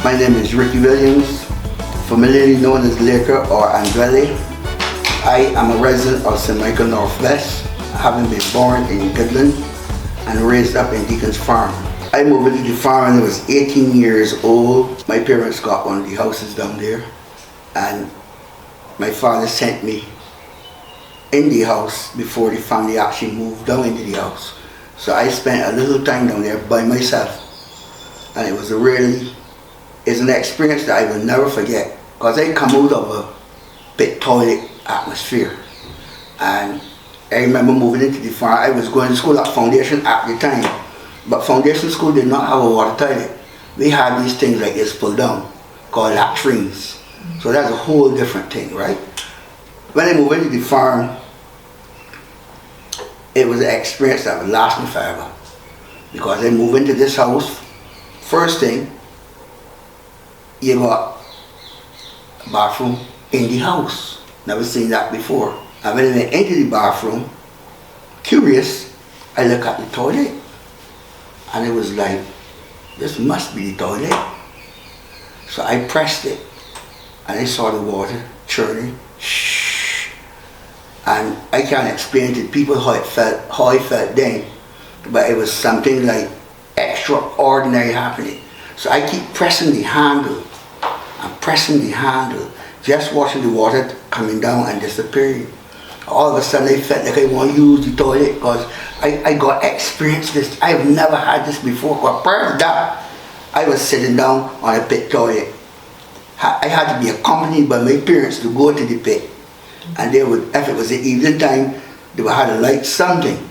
My name is Ricky Williams, familiarly known as Laker or Andwele. I am a resident of St. Michael Northwest, having been born in Goodland and raised up in Deacon's Farm. I moved into the farm when I was 18 years old. My parents got one of the houses down there, and my father sent me in the house before the family actually moved down into the house. So I spent a little time down there by myself, and it was it's an experience that I will never forget, because I come out of a pit toilet atmosphere. And I remember moving into the farm. I was going to school at Foundation at the time, but Foundation School did not have a water toilet. We had these things like this pulled down, called latrines. So that's a whole different thing, right? When I moved into the farm, it was an experience that would last me forever. Because I moved into this house, first thing, you got a bathroom in the house. Never seen that before. And when I went into the bathroom, curious, I looked at the toilet. And it was like, this must be the toilet. So I pressed it, and I saw the water churning. Shh. And I can't explain to people how I felt then, but it was something like extraordinary happening. So I keep pressing the handle, and pressing the handle, just watching the water coming down and disappearing. All of a sudden I felt like I want to use the toilet, because I got experienced this. I've never had this before. But prior to that, I was sitting down on a pit toilet. I had to be accompanied by my parents to go to the pit. And they would, if it was the evening time, they would have to light something,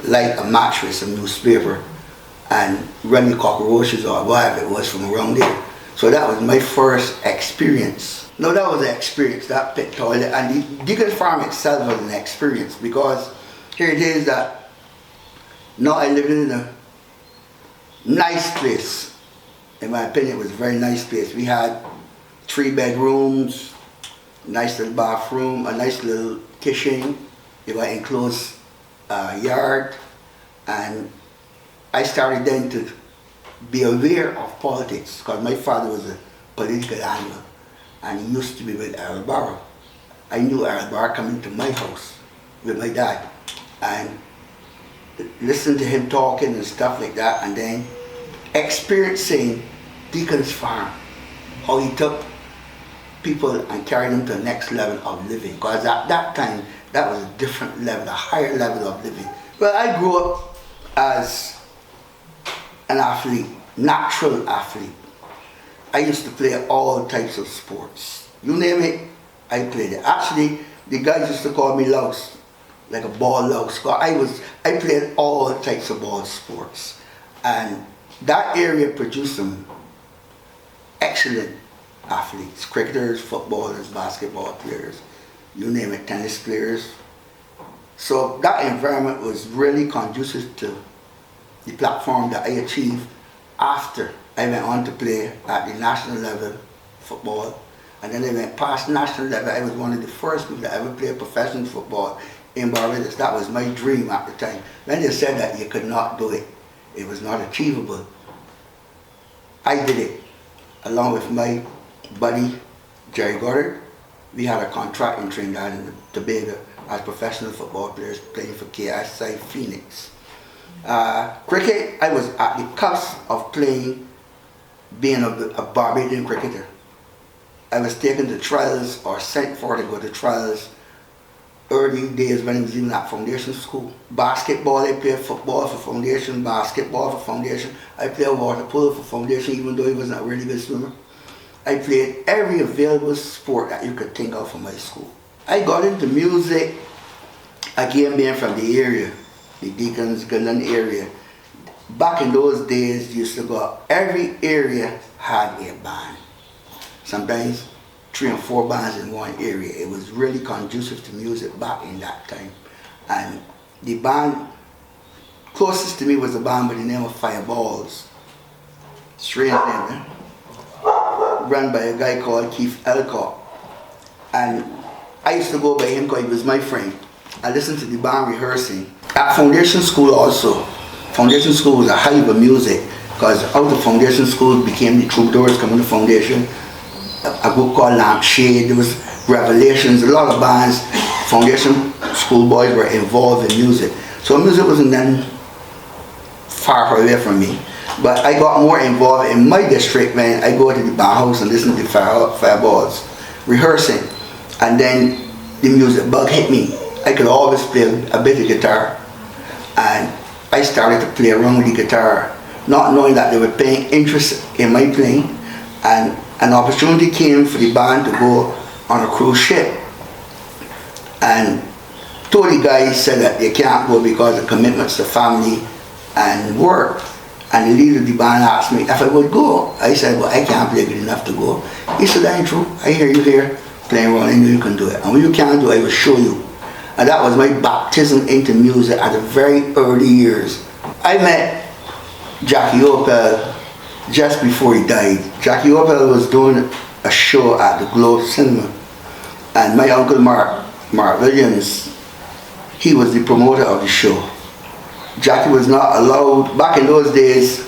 like a mattress, a newspaper, and run the cockroaches or whatever it was from around there. So that was my first experience. No, that was an experience, that pit toilet. And the Deacon's Farm itself was an experience, because here it is that now I live in a nice place. In my opinion, it was a very nice place. We had 3 bedrooms, nice little bathroom, a nice little kitchen. You got enclosed yard. And I started then to be aware of politics, because my father was a political animal, and he used to be with Earl Barrow. I knew Earl Barrow coming to my house with my dad, and listened to him talking and stuff like that, and then experiencing Deacon's Farm, how he took people and carried them to the next level of living, because at that time that was a different level, a higher level of living. Well, I grew up as an athlete, natural athlete. I used to play all types of sports. You name it, I played it. Actually, the guys used to call me louse, like a ball louse. I played all types of ball sports. And that area produced some excellent athletes, cricketers, footballers, basketball players, you name it, tennis players. So that environment was really conducive to the platform that I achieved after I went on to play at the national level football. And then I went past national level. I was one of the first people that ever played professional football in Barbados. That was my dream at the time. When they said that you could not do it, it was not achievable, I did it along with my buddy Jerry Goddard. We had a contract in Trinidad and Tobago as professional football players playing for KSI Phoenix. Cricket, I was at the cusp of being a Barbadian cricketer. I was taken to trials, or sent for to go to trials, early days when I was even at Foundation School. Basketball, I played football for Foundation, basketball for Foundation. I played water polo for Foundation, even though I wasn't a really good swimmer. I played every available sport that you could think of for my school. I got into music, again being from the area, the Deacons, Goodland area. Back in those days, you used to go, every area had a band. Sometimes 3 or 4 bands in one area. It was really conducive to music back in that time. And the band closest to me was a band by the name of Fireballs. Strange name, eh? Run by a guy called Keith Elcott. And I used to go by him because he was my friend. I listened to the band rehearsing. At Foundation School also. Foundation School was a hive of music. because out of foundation school became the Troubadours coming to foundation. A group called Lampshade, there was Revelations, a lot of bands, foundation school boys were involved in music. So music wasn't then far away from me. But I got more involved in my district when I go to the band house and listen to the fireballs rehearsing. And then the music bug hit me. I could always play a bit of guitar. And I started to play around with the guitar, not knowing that they were paying interest in my playing. And an opportunity came for the band to go on a cruise ship. And told the guys said that they can't go because of commitments to family and work. And the leader of the band asked me if I would go. I said, well, I can't play good enough to go. He said, that ain't true. I hear you here playing around, I know you can do it. And when you can't do it, I will show you. And that was my baptism into music at the very early years. I met Jackie Opel just before he died. Jackie Opel was doing a show at the Globe Cinema. And my uncle Mark Williams, he was the promoter of the show. Jackie was not allowed, back in those days,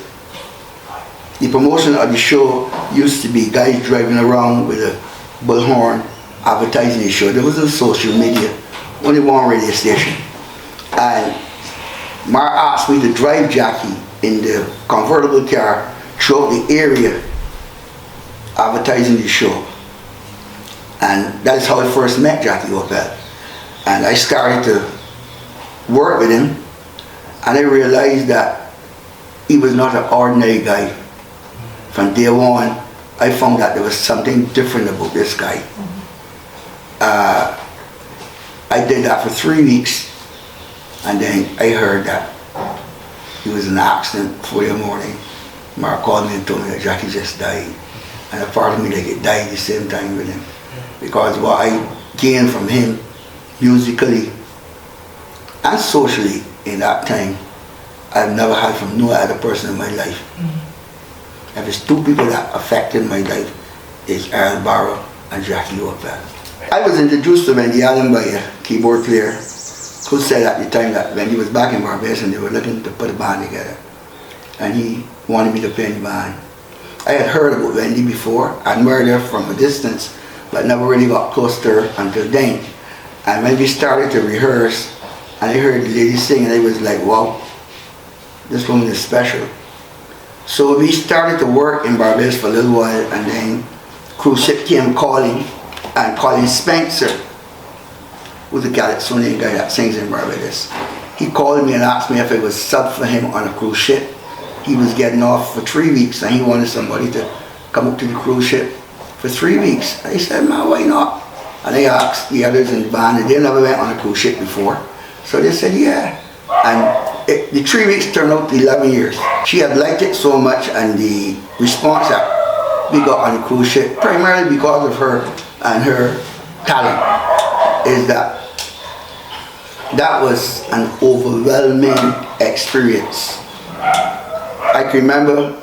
the promotion of the show used to be guys driving around with a bullhorn advertising the show. There wasn't social media, only one radio station. And Mark asked me to drive Jackie in the convertible car throughout the area advertising the show. And that is how I first met Jackie Opel. And I started to work with him. And I realized that he was not an ordinary guy. From day one, I found that there was something different about this guy. I did that for 3 weeks, and then I heard that he was in an accident 4 in the morning. Mark called me and told me that Jackie just died. And a part of me like it died at the same time with him. Because what I gained from him, musically and socially, in that time, I've never had from no other person in my life. If there's two people that affected my life, it's Earl Barrow and Jackie Opel. I was introduced to Wendy Allen by a keyboard player who said at the time that when he was back in Barbados and they were looking to put a band together, and he wanted me to play in the band. I had heard about Wendy before, I admired her from a distance, but never really got close to her until then. And when we started to rehearse, and I heard the lady sing, and I was like, wow, this woman is special. So we started to work in Barbados for a little while, and then cruise ship came calling, and Colin Spencer, who's a Californian guy that sings in Barbados, he called me and asked me if I was sub for him on a cruise ship. He was getting off for 3 weeks, and he wanted somebody to come up to the cruise ship for 3 weeks. I said, man, why not? And I asked the others in the band, and they never went on a cruise ship before. So they said, yeah. And the 3 weeks turned out to 11 years. She had liked it so much, and the response that we got on the cruise ship, primarily because of her and her talent, is that was an overwhelming experience. I can remember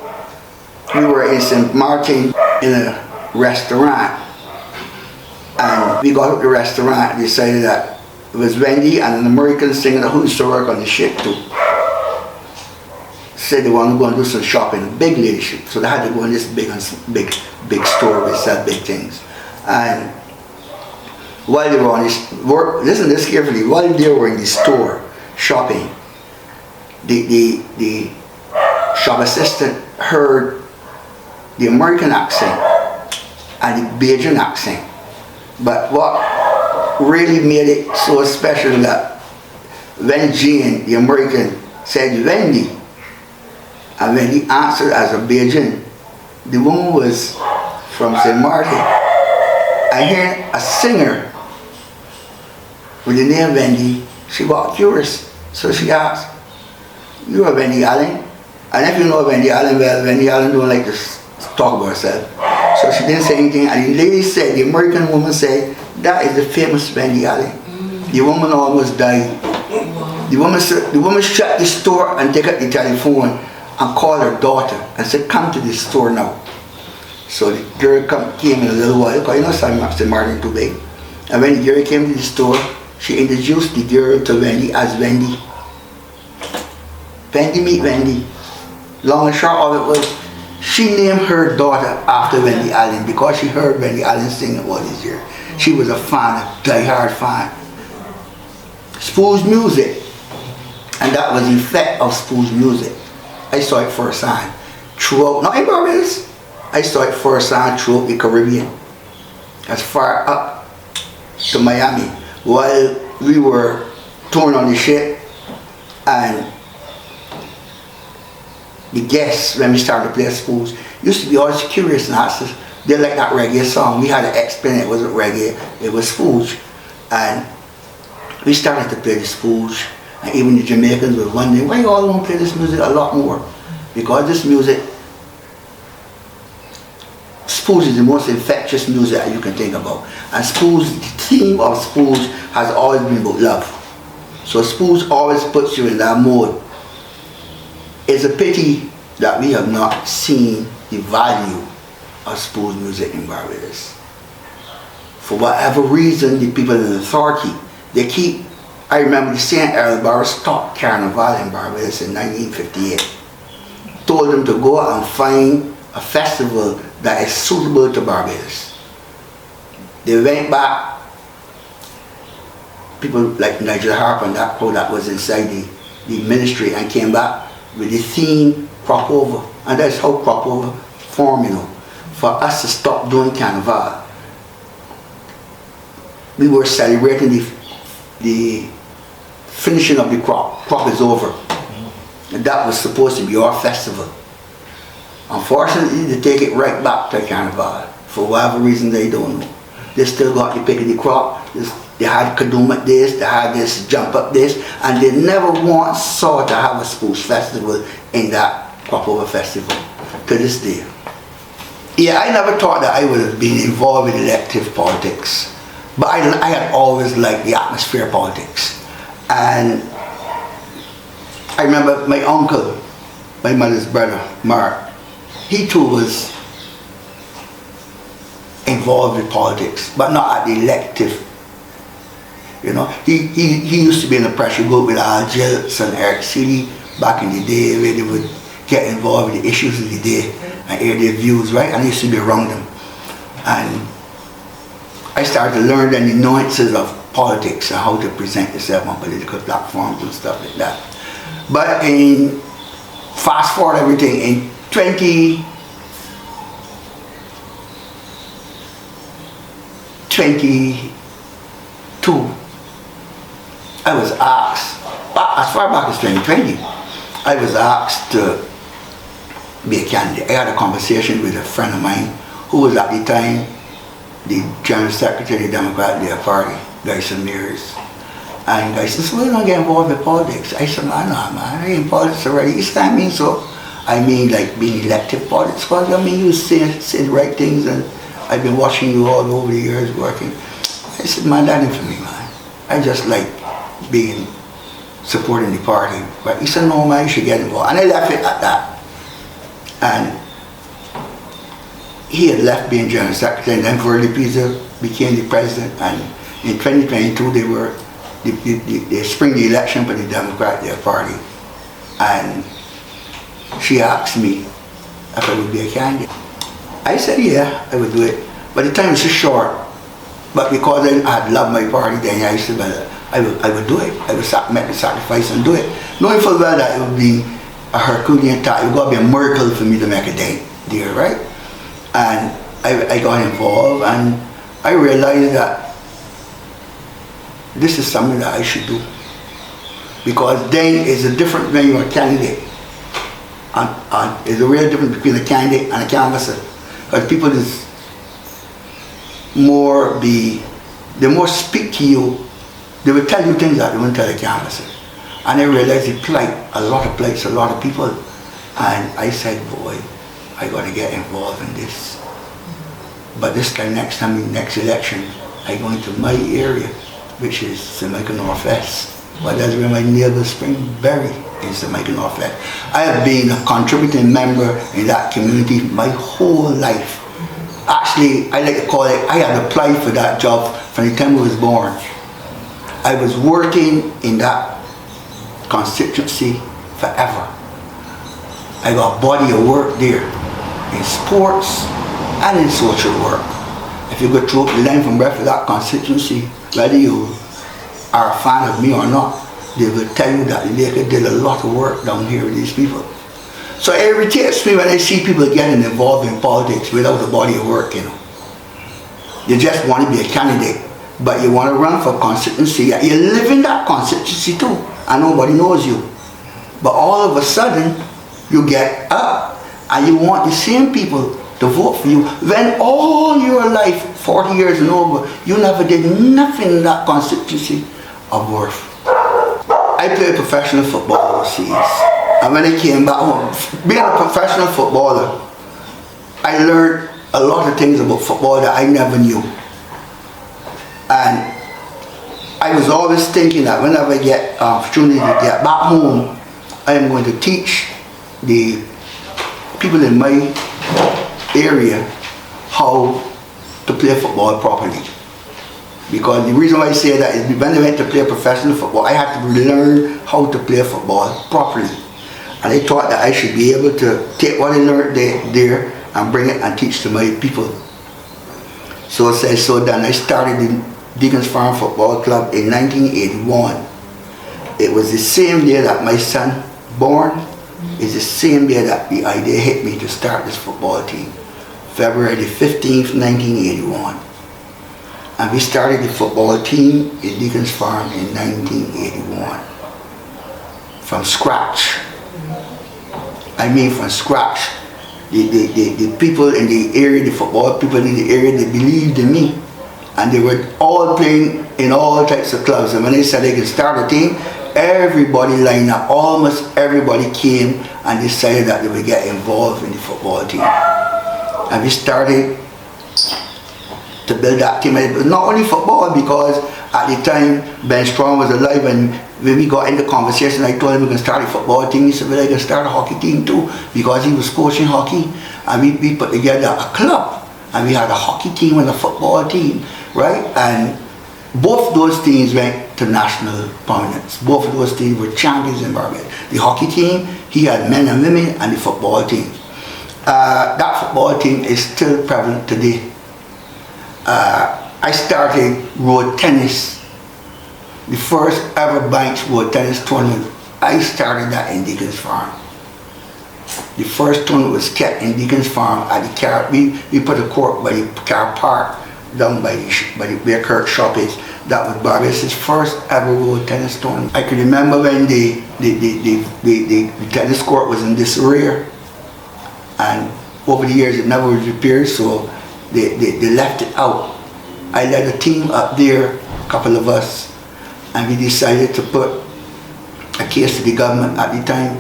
we were in St. Martin in a restaurant, and we got out the restaurant and decided that it was Wendy and an American singer who used to work on the ship too. Said they want to go and do some shopping, big lady ship. So they had to go in this big store where they sell big things. And while they were on this work, listen to this carefully, while they were in the store shopping, the shop assistant heard the American accent and the Bajan accent. But what really made it so special that when Jane, the American, said Wendy, and when he answered as a Bajan, the woman was from St. Martin. I heard a singer with the name Wendy. She got curious, so she asked, "You are Wendy Allen?" And if you know Wendy Allen well, Wendy Allen don't like to talk about herself. So she didn't say anything, and the lady said, the American woman said, "That is the famous Wendy Allen." The woman almost died. The woman shut the store and took out the telephone and called her daughter and said, "Come to the store now." So the girl came in a little while, because you know St. Martin too big. And when the girl came to the store, she introduced the girl to Wendy as Wendy. Wendy meet Wendy. long and short of it was, she named her daughter after Wendy Allen because she heard Wendy Allen sing all these years. She was a fan, a die-hard fan. Spool's music, and that was the effect of Spool's music. I saw it firsthand throughout, not in Barbados, I saw it firsthand throughout the Caribbean, as far up to Miami, while we were touring on the ship, and the guests, when we started to play Spools, used to be always curious and ask us, they like that reggae song. We had to explain it wasn't reggae, it was Spools. And we started to play the Spools, and even the Jamaicans were wondering, why you all don't play this music a lot more? Because this music, Spools is the most infectious music that you can think about. And Spools, the theme of Spools has always been about love. So Spools always puts you in that mode. It's a pity that we have not seen the value of Spools music in Barbados. For whatever reason, the people in authority, they keep, I remember the St. Elbar stopped Carnival in Barbados in 1958. Told them to go out and find a festival that is suitable to Barbados. They went back, people like Nigel Harper and that crowd that was inside the ministry, and came back with the theme crop over. And that's how crop over formed, you know. For us to stop doing Carnival, we were celebrating the finishing of the crop. Crop is over. And that was supposed to be our festival. Unfortunately, they take it right back to Carnival. For whatever reason, they don't know. They still got the pick of the crop. They had Kadum at this, they had this jump up this, and they never once saw to have a Spools festival in that crop over festival to this day. Yeah, I never thought that I would have been involved with elective politics, but I had always liked the atmosphere of politics. And I remember my uncle, my mother's brother, Mark, he too was involved with politics, but not at the elective. You know, he used to be in the pressure group with Al Gilts and Eric Seeley back in the day, where they would get involved with the issues of the day and air their views, right? And I used to be around them. And I started to learn the nuances of politics and how to present yourself on political platforms and stuff like that. But in fast forward everything, in 2022, I was asked, as far back as 2020, I was asked to be a candidate. I had a conversation with a friend of mine who was at the time the General Secretary of the Democratic Party, Dyson Mears. And I said, so why don't get involved in politics? I said, man, no, man, I ain't in politics already. He said, I mean, so, I mean like being elective politics, because I mean you say the right things, and I've been watching you all over the years working. I said, man, that ain't for me, man. I just like being, supporting the party. But he said, no, man, you should get involved. And I left it at that. And he had left being General Secretary, and then Verley Pisa became the president. And in 2022, they spring the election for the Democratic Party. And she asked me if I would be a candidate. I said, yeah, I would do it. But the time was so short. But because I had loved my party, then I said, well, I would do it. I would make the sacrifice and do it. Knowing full well that it would be a Herculean task. It would be a miracle for me to make a date there, right? And I got involved, and I realized that this is something that I should do. Because then it's a difference when you're a candidate. And there's a real difference between a candidate and a canvasser. Because people is more they more speak to you. They will tell you things that they won't tell a canvasser. And I realized it plight a lot of people. And I said, boy, I got to get involved in this. But this time, next election, I go into my area, which is St. Michael Northwest. Well, that's where my neighbor Springberry in St. Michael Northwest. I have been a contributing member in that community my whole life. Actually, I like to call it, I had applied for that job from the time I was born. I was working in that constituency forever. I got a body of work there in sports and in social work. If you go through the line from breath that constituency, whether you are a fan of me or not, they will tell you that Laker did a lot of work down here with these people. So it irritates me when I see people getting involved in politics without a body of work, you know. You just want to be a candidate, but you want to run for constituency. You live in that constituency too, and nobody knows you. But all of a sudden, you get up and you want the same people to vote for you when all your life, 40 years and over, you never did nothing in that constituency of worth. I played professional football overseas, and when I came back home, being a professional footballer, I learned a lot of things about football that I never knew. And I was always thinking that whenever I get an opportunity to get back home, I am going to teach the people in my area how to play football properly. Because the reason why I say that is when I went to play professional football, I had to learn how to play football properly. And I thought that I should be able to take what I learned there and bring it and teach to my people. So I said, so then I started the Deacons Farm Football Club in 1981. It was the same day that my son born. It's the same day that the idea hit me to start this football team. February the 15th, 1981. And we started the football team in Deacons Farm in 1981. From scratch. I mean from scratch. The people in the area, the football people in the area, they believed in me. And they were all playing in all types of clubs. And when they said they could start a team, everybody lined up, almost everybody came and decided that they would get involved in the football team. And we started to build that team. But not only football, because at the time Ben Strong was alive, and when we got into conversation, I told him we can start a football team. He said, well, I can start a hockey team too, because he was coaching hockey. And we put together a club, and we had a hockey team and a football team, right? And both those teams went to national prominence. Both of those teams were champions in Barbados. The hockey team, he had men and women, and the football team. That football team is still prevalent today. I started road tennis. The first ever Banks road tennis tournament, I started that in Deacons Farm. The first tournament was kept in Deacons Farm at the car. We put a court by the car park down by where Kirk shop is. That was Barbados' first ever road tennis tournament. I can remember when the tennis court was in disarray, and over the years it never was repaired, so they left it out. I led a team up there, a couple of us, and we decided to put a case to the government at the time,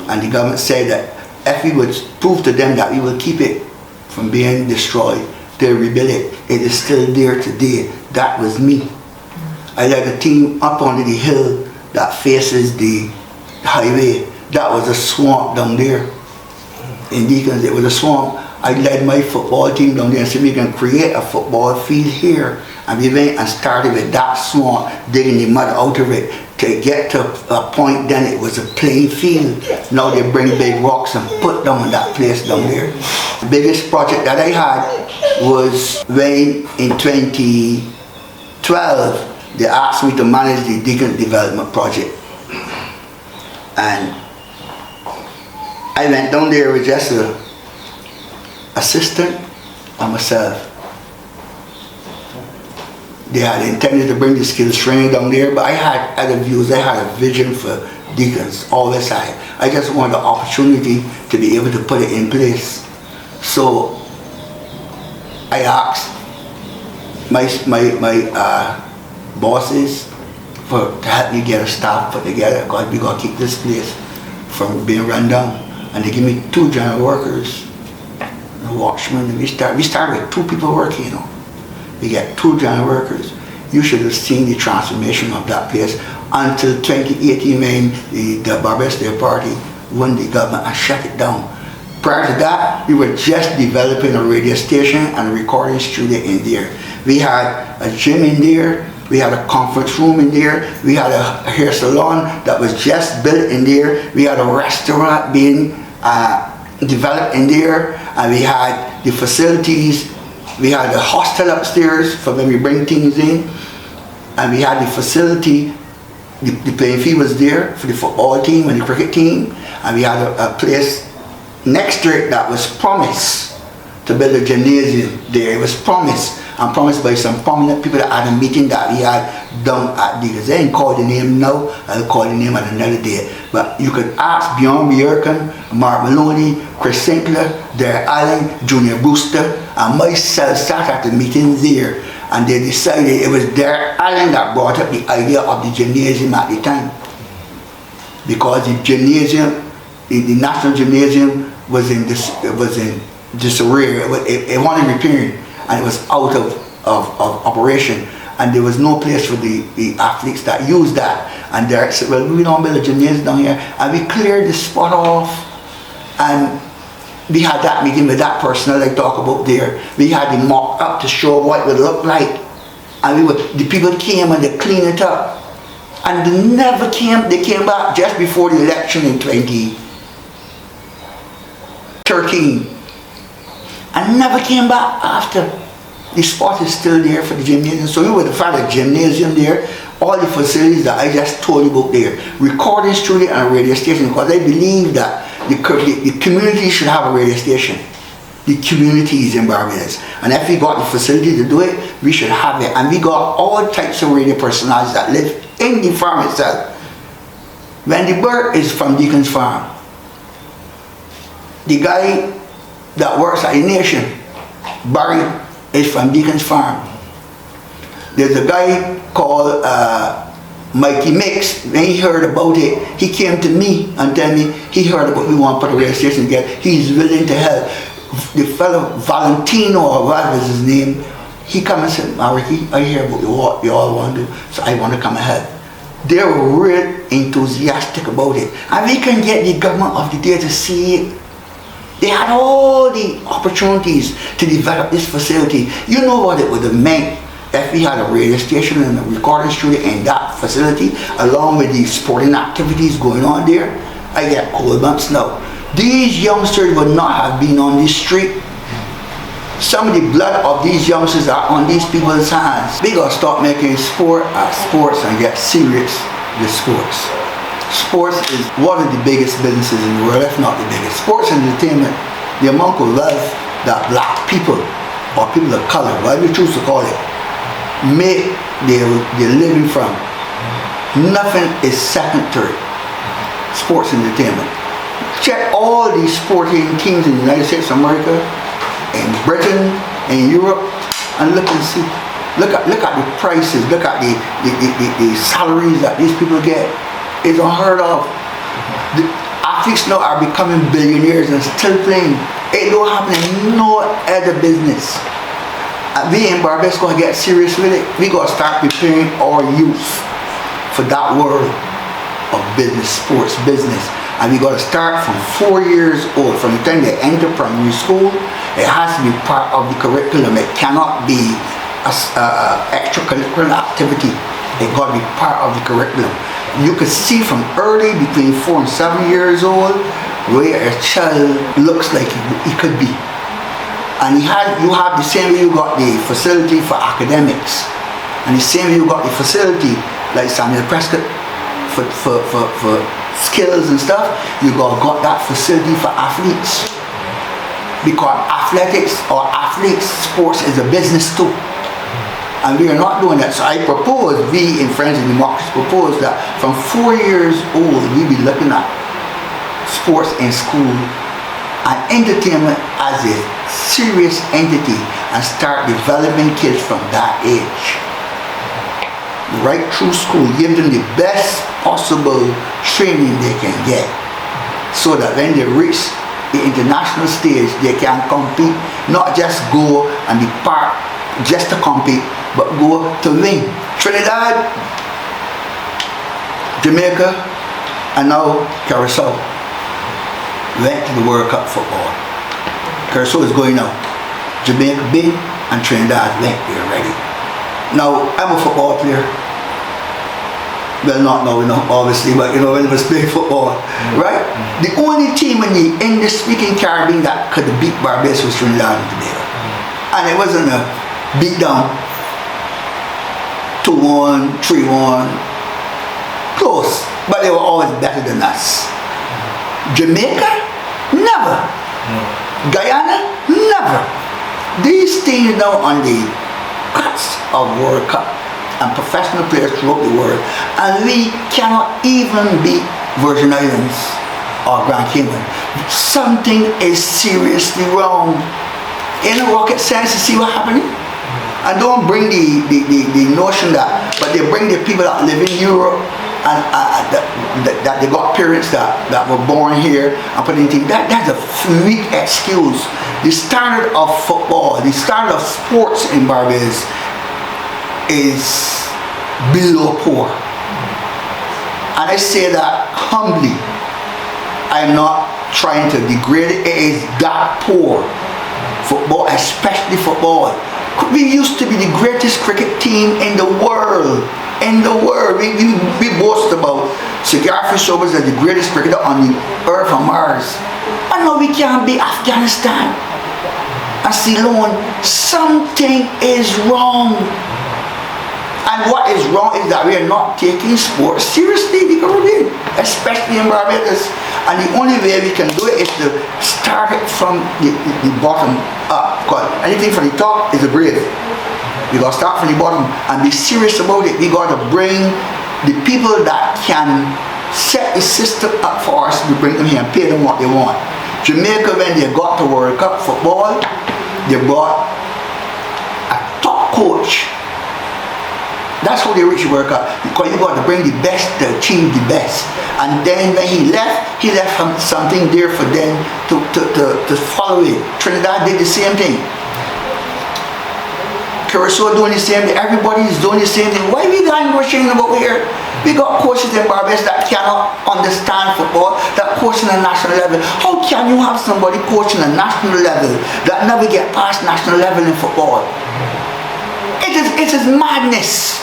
and the government said that if we would prove to them that we will keep it from being destroyed, they rebuild it. It is still there today. That was me. I led a team up on the hill that faces the highway. That was a swamp down there in Deacons. It was a swamp. I led my football team down there and said we can create a football field here. And we went and started with that swamp, digging the mud out of it to get to a point. Then it was a plain field. Now they bring big rocks and put them in that place down there. The biggest project that I had was when in 2012 they asked me to manage the Deacon Development Project. And I went down there with just an assistant and myself. They had intended to bring the skills training down there, but I had other views. I had a vision for Deacons, all this I just wanted the opportunity to be able to put it in place. So I asked my bosses to help me get a staff put together, because we got to keep this place from being run down. And they give me 2 general workers, a watchman, and we started with 2 people working, you know. We get 2 general workers. You should have seen the transformation of that place until 2018 when the Barbados Day Party won the government and shut it down. Prior to that, we were just developing a radio station and a recording studio in there. We had a gym in there. We had a conference room in there. We had a hair salon that was just built in there. We had a restaurant being developed in there, and we had the facilities. We had the hostel upstairs for when we bring things in, and we had the facility. The playing field was there for the football team and the cricket team, and we had a place next to it that was promised to build a gymnasium there. It was promised, and promised by some prominent people that had a meeting that we had down at the, they ain't call the name now, I'll call the name at another day. But you could ask Bjorn Bjerken, Mark Maloney, Chris Sinclair, Derek Allen, Junior Brewster, and myself sat at the meeting there, and they decided it was Derek Allen that brought up the idea of the gymnasium at the time. Because the gymnasium, the National Gymnasium was in disarray. It wanted repairing, and it was out of operation, and there was no place for the athletes that used that. And Derek said, well, we don't build a gymnasium down here, and we cleared the spot off, and we had that meeting with that person that I talk about there. We had the mock up to show what it would look like, and the people came and they cleaned it up, and they never came. They came back just before the election in 2013, and never came back after. The spot is still there for the gymnasium. So we would have had a gymnasium there, all the facilities that I just told you about there, recording studio and a radio station, because I believe that the community should have a radio station. The communities in Barbados. And if we got the facility to do it, we should have it. And we got all types of radio personalities that live in the farm itself. Wendy Burke is from Deacon's Farm. The guy that works at the Nation, Barry, is from Deacon's Farm. There's a guy called Mikey Mix. When he heard about it, he came to me and told me he heard about we want to put a radio station together. He's willing to help. The fellow Valentino, or what was his name, he come and said, Ricky, I hear about what you all want to do, so I want to come and help. They were real enthusiastic about it. And we can get the government of the day to see it. They had all the opportunities to develop this facility. You know what it would have meant if we had a radio station and a recording studio in that facility, along with the sporting activities going on there. I get cold bumps now. These youngsters would not have been on this street. Some of the blood of these youngsters are on these people's hands. We gotta start making sports and get serious with sports. Sports is one of the biggest businesses in the world, if not the biggest. Sports and entertainment, the amount of wealth that black people, or people of color, whatever you choose to call it, make their living from. Nothing is second to it. Sports and entertainment. Check all these sporting teams in the United States of America, in Britain, in Europe, and look and see. Look at the prices, look at the salaries that these people get. It's unheard of. The athletes now are becoming billionaires and still playing. It don't happen in no other business. And we in Barbados gonna get serious with it. We gotta start preparing our youth for that world of business, sports business. And we gotta start from 4 years old. From the time they enter primary school, it has to be part of the curriculum. It cannot be an extracurricular activity. It gotta be part of the curriculum. You could see from early, between 4 and 7 years old, where a child looks like he could be. And you have the same way you got the facility for academics, and the same way you got the facility like Samuel Prescott for skills and stuff. You got that facility for athletes, because athletics or athletes sports is a business too. And we are not doing that. So I propose, we in Friends of Democracy propose that from 4 years old, we be looking at sports in school and entertainment as a serious entity, and start developing kids from that age. Right through school, give them the best possible training they can get, so that when they reach the international stage, they can compete, not just go and be part just to compete, but go to win. Trinidad, Jamaica, and now Curacao went to the World Cup football. Curacao is going now. Jamaica big and Trinidad went there already. Now, I'm a football player. well, not now, obviously, but when it was big football, right? The only team in the English-speaking Caribbean that could beat Barbados was Trinidad and Tobago. And it wasn't a beat down 2-1, 3-1, close, but they were always better than us. Jamaica? Never. Guyana? Never. These teams now on the cuts of World Cup and professional players throughout the world, and we cannot even beat Virgin Islands or Grand Cayman. Something is seriously wrong. In a rocket science, you see what happening? And don't bring the notion that, but they bring the people that live in Europe and that they got parents that were born here and put in things. That's a weak excuse. The standard of football, the standard of sports in Barbados is below poor. And I say that humbly. I'm not trying to degrade it. It is that poor. Football, especially football. We used to be the greatest cricket team in the world. In the world. We boast about Sir Garfield Sobers as the greatest cricketer on the earth and Mars. And now we can't be Afghanistan and Ceylon. Something is wrong. And what is wrong is that we are not taking sports seriously in the Caribbean, especially in Barbados. And the only way we can do it is to start it from the bottom up. Because anything from the top is a grave. We got to start from the bottom and be serious about it. We got to bring the people that can set the system up for us. We bring them here and pay them what they want. Jamaica, when they got to World Cup football, they brought a top coach. That's how they reach the World Cup, because you got to bring the best to achieve the best. And then when he left something there for them to follow it. Trinidad did the same thing. Curacao doing the same thing. Everybody is doing the same thing. Why are we languishing about here? We got coaches in Barbados that cannot understand football, that coach on a national level. How can you have somebody coaching a national level that never get past national level in football? It is madness.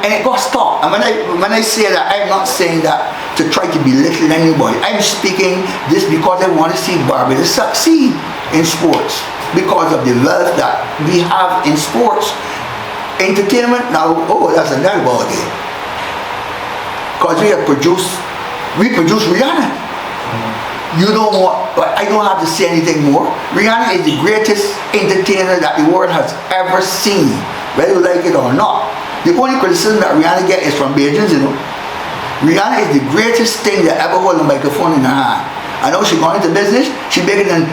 And it got stopped. And when I say that, I'm not saying that to try to belittle anybody. I'm speaking this because I want to see Barbados succeed in sports, because of the wealth that we have in sports. Entertainment now, that's another ball game. Because we produce Rihanna. You don't want, I don't have to say anything more. Rihanna is the greatest entertainer that the world has ever seen, whether you like it or not. The only criticism that Rihanna gets is from Beijing, Rihanna is the greatest thing that ever hold a microphone in her hand. I know she's gone into business. She's bigger than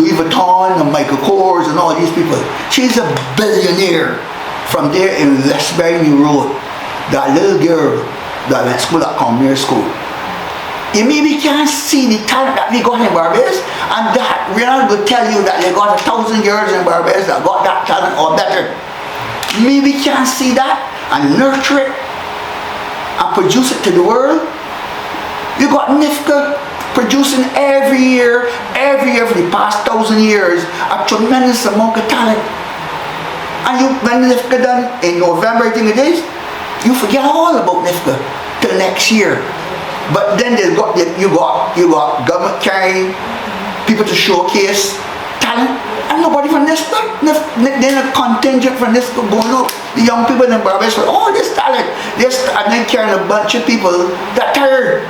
Louis Vuitton and Michael Kors and all these people. She's a billionaire. From there in Westbury Road, that little girl that went to school at Commuter School. You maybe can't see the talent that we got in Barbados, and that Rihanna will tell you that they got 1,000 girls in Barbados that got that talent or better. Maybe can't see that and nurture it and produce it to the world. You got NIFCA producing every year for the past 1,000 years, a tremendous amount of talent. And when NIFCA done in November, I think it is, you forget all about NIFCA till next year. But then you got government carrying people to showcase talent, and nobody from NIFCA. Then a contingent from NIFCA going up. The young people in Barbados for all this talent. And then carrying a bunch of people that tired.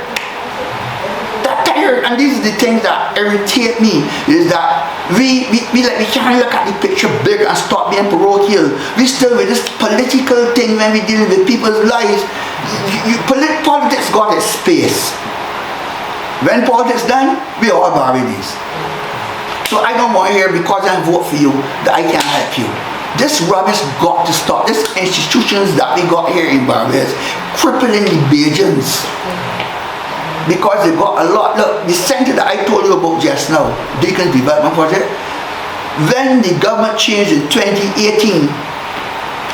And these are the things that irritate me, is that we can't look at the picture bigger and stop being parochial. We still with this political thing when we deal with people's lives. Politics got its space. When politics done, we all Barbadies. So I don't want to hear, because I vote for you, that I can't help you. This rubbish got to stop. These institutions that we got here in Barbados, crippling the Bajans. Because they got a lot. Look, the center that I told you about just now, Deacon Development Project, when the government changed in 2018,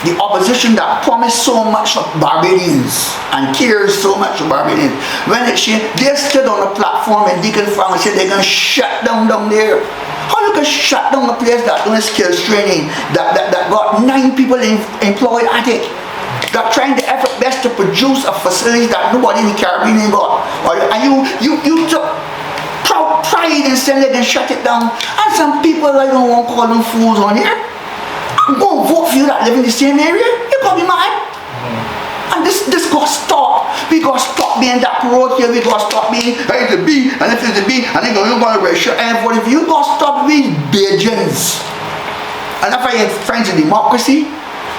the opposition that promised so much of Barbadians and cares so much of Barbadians, when it changed, they stood on a platform in Deacon Farm and said they're going to shut down there. How you can shut down a place that doing skills training, that got 9 people employed at it? that trying the effort best to produce a facility that nobody in the Caribbean ain't got. And you took proud pride in saying they can shut it down. And some people, I don't want to call them fools on here, go vote for you that live in the same area. You got to be mad. And this got to stop. We got to stop being that road here. We got to stop being, hey, it's a B, and if it's a B, and then you're going to wear shirt and for you got to stop being Bajans. And if I had friends in democracy,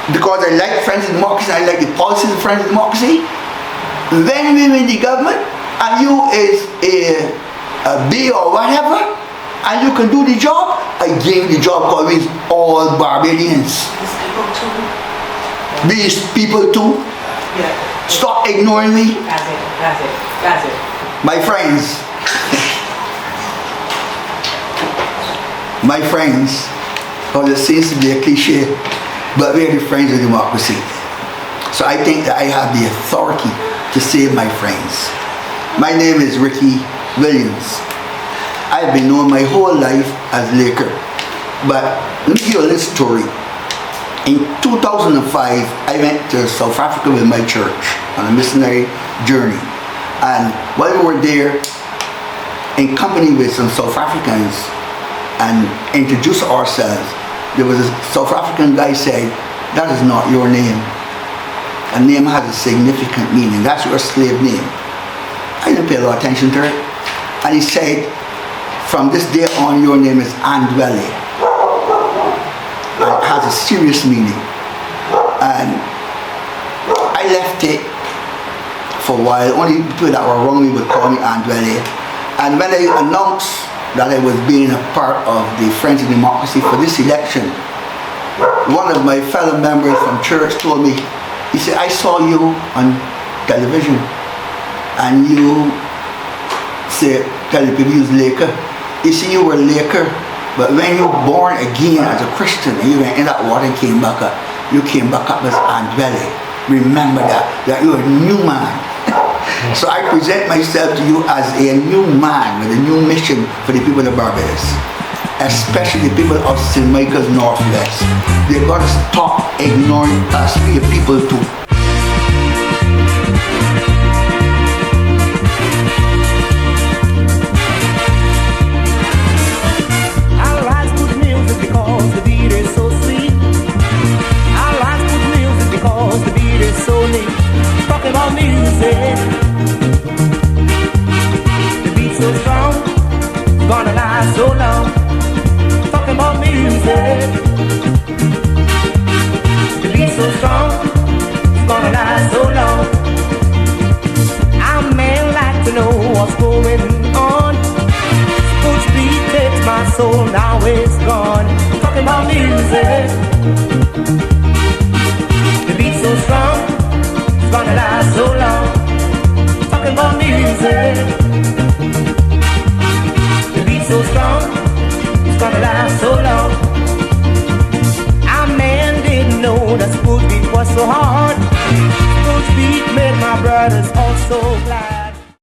because I like friends in democracy, I like the policies of friends in democracy, then we in the government, and you is a B or whatever, and you can do the job, I gave the job because we all Barbadians. These people too. Yeah. Stop ignoring me. That's it. My friends, because it seems to be a cliche, but we're the friends of democracy. So I think that I have the authority to save my friends. My name is Ricky Williams. I've been known my whole life as Laker. But let me give you a little story. In 2005, I went to South Africa with my church on a missionary journey. And while we were there, in company with some South Africans, and introduced ourselves, there was a South African guy said, that is not your name. A name has a significant meaning. That's your slave name. I didn't pay a lot of attention to it. And he said, from this day on, your name is Andwele. It has a serious meaning. And I left it for a while. Only people that were around me would call me Andwele. And when I announced that I was being a part of the Friends of Democracy for this election, one of my fellow members from church told me, he said, I saw you on television and you said, tell the people you was Laker. You see, you were Laker, but when you were born again as a Christian and you went in that water and came back up, you came back up as Andwele. Remember that you're a new man. So I present myself to you as a new man with a new mission for the people of Barbados, especially the people of St. Michael's Northwest. They've got to stop ignoring us, we are people too. Talking about music, the beat so strong, gonna last so long. Talking about music, the beat so strong, gonna last so long. I may like to know what's going on. Good beat takes my soul, now it's gone. Talking about music, the beat so strong, gonna last so long. Talking about music, the beat so strong, it's gonna last so long. Our man didn't know that school beat was so hard. School beat made my brothers all so glad.